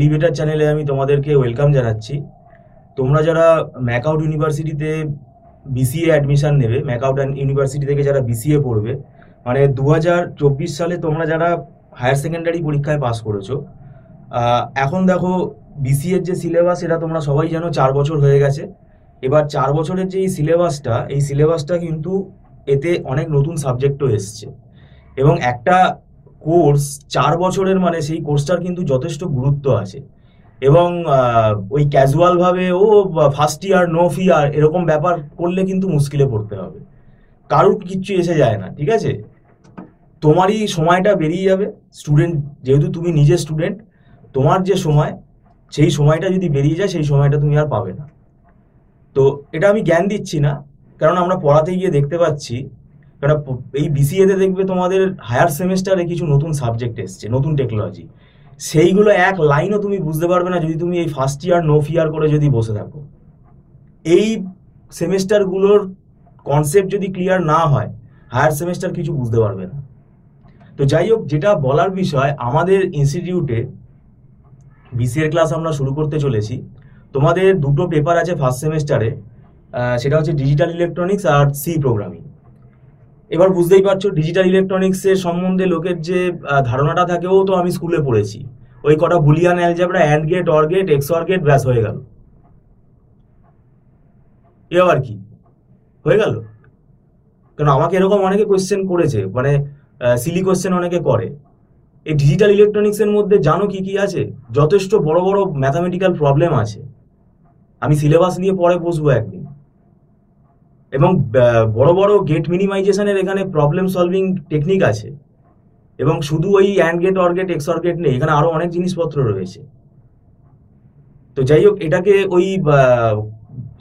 Elevator চ্যানেলে আমি তোমাদেরকে ওয়েলকাম জানাচ্ছি। তোমরা যারা ম্যাকআউট ইউনিভার্সিটিতে বিসিএ অ্যাডমিশন নেবে, ম্যাকআউট ইউনিভার্সিটি থেকে যারা বিসিএ পড়বে, মানে 2024 সালে তোমরা যারা হায়ার সেকেন্ডারি পরীক্ষায় পাস করেছো, এখন দেখো বিসিএর যে সিলেবাস এটা তোমরা সবাই জানো 4 বছর হয়ে গেছে। এবার 4 বছরের যে এই সিলেবাসটা কিন্তু এতে অনেক নতুন সাবজেক্টও এসছে, এবং একটা কোর্স 4 বছরের মানে সেই কোর্সটার কিন্তু যথেষ্ট গুরুত্ব আছে। এবং ওই ক্যাজুয়াল ভাবে ফার্স্ট ইয়ার নো ফিয়ার এরকম ব্যাপার করলে কিন্তু মুশকিলে পড়তে হবে। কারুর কিচ্ছু এসে যায় না, ঠিক আছে? তোমারই সময়টা বেরিয়ে যাবে। স্টুডেন্ট যেহেতু তুমি নিজে স্টুডেন্ট, তোমার যে সময়, সেই সময়টা যদি বেরিয়ে যায় সেই সময়টা তুমি আর পাবে না। তো এটা আমি জ্ঞান দিচ্ছি না, কারণ আমরা পড়াতে গিয়ে দেখতে পাচ্ছি, কারণ এই বিসিএতে দেখবে তোমাদের হায়ার সেমেস্টারে কিছু নতুন সাবজেক্ট এসছে, নতুন টেকনোলজি, সেইগুলো এক লাইনও তুমি বুঝতে পারবে না যদি তুমি এই ফার্স্ট ইয়ার নো ফিয়ার করে যদি বসে থাকো। এই সেমেস্টারগুলোর কনসেপ্ট যদি ক্লিয়ার না হয়, হায়ার সেমেস্টার কিছু বুঝতে পারবে না। তো যাই হোক, যেটা বলার বিষয়, আমাদের ইনস্টিটিউটে বিসিএর ক্লাস আমরা শুরু করতে চলেছি। তোমাদের দুটো পেপার আছে ফার্স্ট সেমেস্টারে, সেটা হচ্ছে ডিজিটাল ইলেকট্রনিক্স আর সি প্রোগ্রামিং। এবার বুঝতেই পারছো ডিজিটাল ইলেকট্রনিক্সের সম্বন্ধে লোকের যে ধারণাটা থাকে, ও তো আমি স্কুলে পড়েছি, ওই কটা Boolean algebra, and gate, or gate, XOR gate, ব্যাস হয়ে গেল। এ আবার কি হয়ে গেল? কারণ আমাকে এরকম অনেকে কোয়েশ্চেন করেছে, মানে সিলি কোয়েশ্চেন অনেকে করে। এই ডিজিটাল ইলেকট্রনিক্সের মধ্যে জানো কি কি আছে? যথেষ্ট বড় বড় ম্যাথামেটিক্যাল প্রবলেম আছে। আমি সিলেবাস নিয়ে পরে বসবো একদিন। এবং বড় বড় গেট মিনিমাইজেশনের এখানে প্রবলেম সলভিং টেকনিক আছে। এবং শুধু ওই and gate, or gate, XOR gate নেই, এখানে আরো অনেক জিনিসপত্র রয়েছে। তো যাই হোক, এটাকে ওই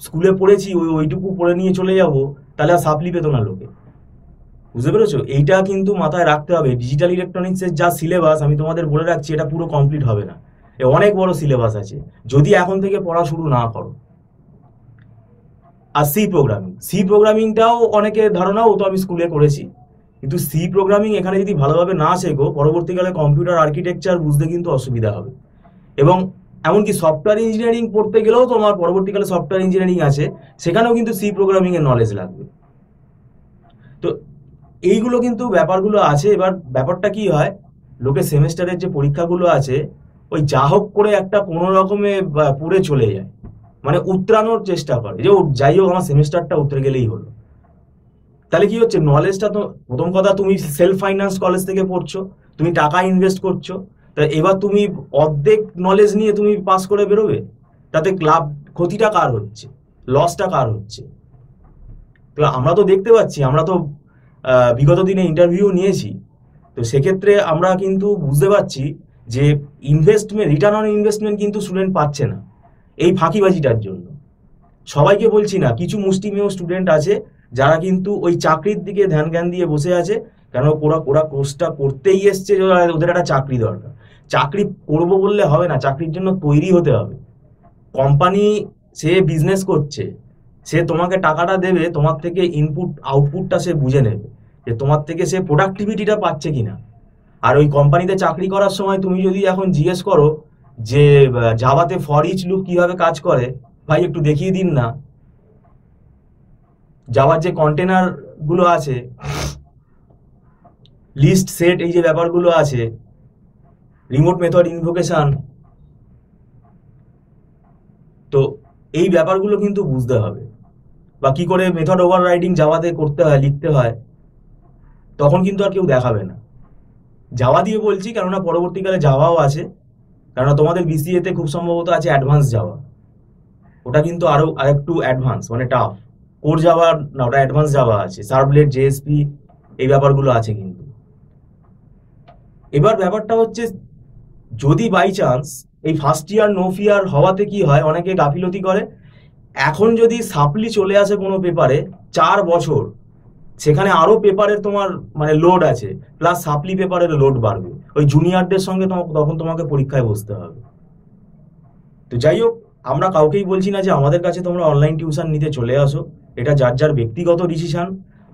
স্কুলে পড়েছি ওইটুকু পড়ে নিয়ে চলে যাব, তাহলে আর সাপ্লি পেতো না লোকে। বুঝতে পেরেছো? এইটা কিন্তু মাথায় রাখতে হবে। ডিজিটাল ইলেকট্রনিক্সের যা সিলেবাস, আমি তোমাদের বলে রাখছি, এটা পুরো কমপ্লিট হবে না। অনেক বড় সিলেবাস আছে যদি এখন থেকে পড়া শুরু না করো। আর সি প্রোগ্রামিংটাও অনেকের ধারণা, ও তো আমি স্কুলে করেছি, কিন্তু সি প্রোগ্রামিং এখানে যদি ভালোভাবে না শেখো, পরবর্তীকালে কম্পিউটার আর্কিটেকচার বুঝতে কিন্তু অসুবিধা হবে। এবং এমনকি সফটওয়্যার ইঞ্জিনিয়ারিং পড়তে গেলেও তোমার পরবর্তীকালে সফটওয়্যার ইঞ্জিনিয়ারিং আছে, সেখানেও কিন্তু সি প্রোগ্রামিং এর নলেজ লাগবে। তো এইগুলো কিন্তু ব্যাপারগুলো আছে। এবার ব্যাপারটা কি হয়, লোকে সেমেস্টারের যে পরীক্ষাগুলো আছে, ওই যা হোক করে একটা কোনো রকমে পুড়ে চলে যায়, মানে উতরানোর চেষ্টা করে যে যাই হোক আমার সেমেস্টারটা উতরে গেলেই হলো। তাহলে কি হচ্ছে, নলেজটা তো, প্রথম কথা, তুমি সেলফ ফাইন্যান্স কলেজ থেকে পড়ছো, তুমি টাকা ইনভেস্ট করছো, তা এবার তুমি অর্ধেক নলেজ নিয়ে তুমি পাস করে বেরোবে, তাতে লাভ ক্ষতিটা কার হচ্ছে, লসটা কার হচ্ছে? তো আমরা তো দেখতে পাচ্ছি, আমরা তো বিগত দিনে ইন্টারভিউ নিয়েছি, তো সেক্ষেত্রে আমরা কিন্তু বুঝতে পারছি যে রিটার্ন অন ইনভেস্টমেন্ট কিন্তু স্টুডেন্ট পাচ্ছে না এই ফাঁকিবাজিটার জন্য। সবাইকে বলছি না, কিছু মুষ্টিমেয় স্টুডেন্ট আছে যারা কিন্তু ওই চাকরির দিকে ধ্যান জ্ঞান দিয়ে বসে আছে, কেন ওরা কোর্সটা করতেই এসছে, ওদের একটা চাকরি দরকার। চাকরি করবো বললে হবে না, চাকরির জন্য তৈরি হতে হবে। কোম্পানি সে বিজনেস করছে, সে তোমাকে টাকাটা দেবে, তোমার থেকে ইনপুট আউটপুটটা সে বুঝে নেবে যে তোমার থেকে সে প্রোডাক্টিভিটিটা পাচ্ছে কিনা। আর ওই কোম্পানিতে চাকরি করার সময় তুমি যদি এখন জিজ্ঞেস করো যে জাভাতে ফর ইচ লুপ কিভাবে কাজ করে, ভাই একটু দেখিয়ে দিন না। জাভার যে কন্টেনার গুলো আছে, লিস্ট সেট, এই যে ব্যাপারগুলো আছে, রিমোট মেথড ইনভোকেশন, তো এই ব্যাপারগুলো কিন্তু বুঝতে হবে। বা কি করে মেথড ওভাররাইডিং জাভাতে করতে হয়, লিখতে হয়, তখন কিন্তু আর কেউ দেখাবে না। জাভা দিয়ে বলছি কেননা পরবর্তীকালে জাভাও আছে, কেননা তোমাদের বিসিএ তে খুব সম্ভবত আছে অ্যাডভান্স জাভা, ওটা কিন্তু আরেকটু অ্যাডভান্স, মানে টাফ। কোর জাভা না, ওটা অ্যাডভান্স জাভা আছে, সার্ভলেট, জেএসপি, এই ব্যাপারগুলো আছে কিন্তু। এবার ব্যাপারটা হচ্ছে, যদি বাই চান্স এই ফার্স্ট ইয়ার নো ফিয়ার হওয়াতে কি হয়, অনেকে গাফিলতি করে, এখন যদি সাপ্লি চলে আসে কোনো পেপারে 4 বছর, সেখানে আরো পেপারের তোমার মানে লোড আছে, প্লাস সাপ্লি পেপারের লোড বাড়বে, ওই জুনিয়রদের সঙ্গে তখন তোমাকে পরীক্ষায় বসতে হবে। তো যাই হোক, আমরা কাউকেই বলছি না যে আমাদের কাছে তোমরা অনলাইন টিউশন নিতে চলে আসো, এটা যার যার ব্যক্তিগত ডিসিশন।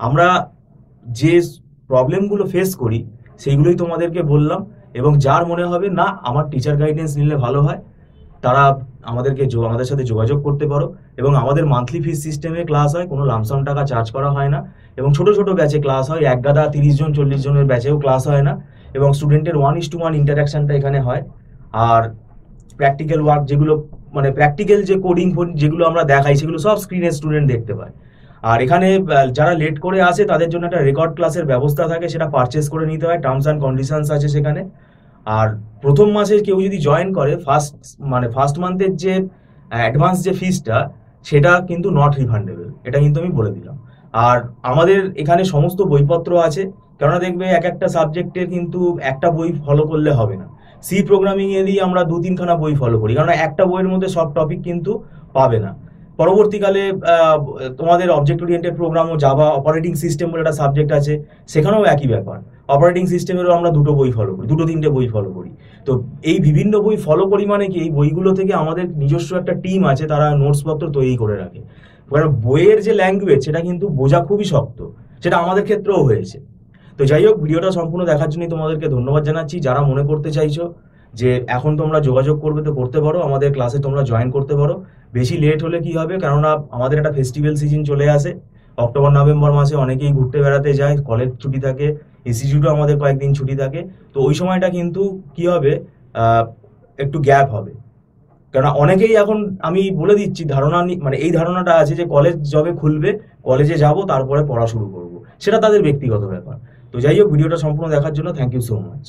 আমরা যে প্রবলেমগুলো ফেস করি সেইগুলোই তোমাদেরকে বললাম, এবং যার মনে হবে না আমার টিচার গাইডেন্স নিলে ভালো হয়, তারা আমাদের সাথে যোগাযোগ করতে পারো। এবং আমাদের মান্থলি ফিস সিস্টেমে ক্লাস হয়, কোনো লামসাম টাকা চার্জ করা হয় না। এবং ছোট ছোট ব্যাচে ক্লাস হয়, এক গাদা 30 জন 40 জনের ব্যাচেও ক্লাস হয় না। এবং স্টুডেন্টের 1:1 ইন্টারাকশনটা এখানে হয়। আর প্র্যাকটিক্যাল ওয়ার্ক যেগুলো, মানে প্র্যাকটিক্যাল যে কোডিং যেগুলো আমরা দেখাই, সেগুলো সব স্ক্রিনে স্টুডেন্ট দেখতে পায়। আর এখানে যারা লেট করে আসে তাদের জন্য একটা রেকর্ড ক্লাসের ব্যবস্থা থাকে, সেটা পারচেস করে নিতে হয়, টার্মস অ্যান্ড কন্ডিশনস আছে সেখানে। আর প্রথম মাসে কেউ যদি জয়েন করে, ফার্স্ট মান্থের যে অ্যাডভান্স যে ফিসটা, সেটা কিন্তু নট রিফান্ডেবল, এটা কিন্তু আমি বলে দিলাম। আর আমাদের এখানে সমস্ত বইপত্র আছে, কেননা দেখবে এক একটা সাবজেক্টের কিন্তু একটা বই ফলো করলে হবে না। সি প্রোগ্রামিং এরই আমরা 2-3খানা বই ফলো করি, কারণ একটা বইয়ের মধ্যে সব টপিক কিন্তু পাবে না। পরবর্তীকালে তোমাদের অবজেক্ট ওরিয়েন্টেড প্রোগ্রাম ও জাভা অপারেটিং সিস্টেম বলে একটা সাবজেক্ট আছে, সেখানেও একই ব্যাপার। অপারেটিং সিস্টেমেরও আমরা 2টো বই ফলো করি, 2-3টে বই ফলো করি। তো এই বিভিন্ন বই ফলো করি মানে কি, এই বইগুলো থেকে আমাদের নিজস্ব একটা টিম আছে, তারা নোটসপত্র তৈরি করে রাখে। কারণ বইয়ের যে ল্যাঙ্গুয়েজ, সেটা কিন্তু বোঝা খুবই শক্ত, সেটা আমাদের ক্ষেত্রেও হয়েছে। তো যাই হোক, ভিডিওটা সম্পূর্ণ দেখার জন্যই তোমাদেরকে ধন্যবাদ জানাচ্ছি। যারা মনে করতে চাইছো যে এখন তোমরা যোগাযোগ করবে, তো করতে পারো, আমাদের ক্লাসে তোমরা জয়েন করতে পারো। বেশি লেট হলে কি হবে, কেননা আমাদের একটা ফেস্টিভ্যাল সিজন চলে আসে, অক্টোবর নভেম্বর মাসে অনেকেই ঘুরতে বেড়াতে যায়, কলেজ ছুটি থাকে, ইনস্টিটিউটও আমাদের কয়েকদিন ছুটি থাকে। তো ওই সময়টা কিন্তু কি হবে, একটু গ্যাপ হবে। কেননা অনেকেই এখন, আমি বলে দিচ্ছি, মানে এই ধারণাটা আছে যে কলেজ যবে খুলবে কলেজে যাব, তারপরে পড়া শুরু করব, সেটা তাদের ব্যক্তিগত ব্যাপার। তো যাই হোক, ভিডিওটা সম্পূর্ণ দেখার জন্য থ্যাংক ইউ সো মাচ।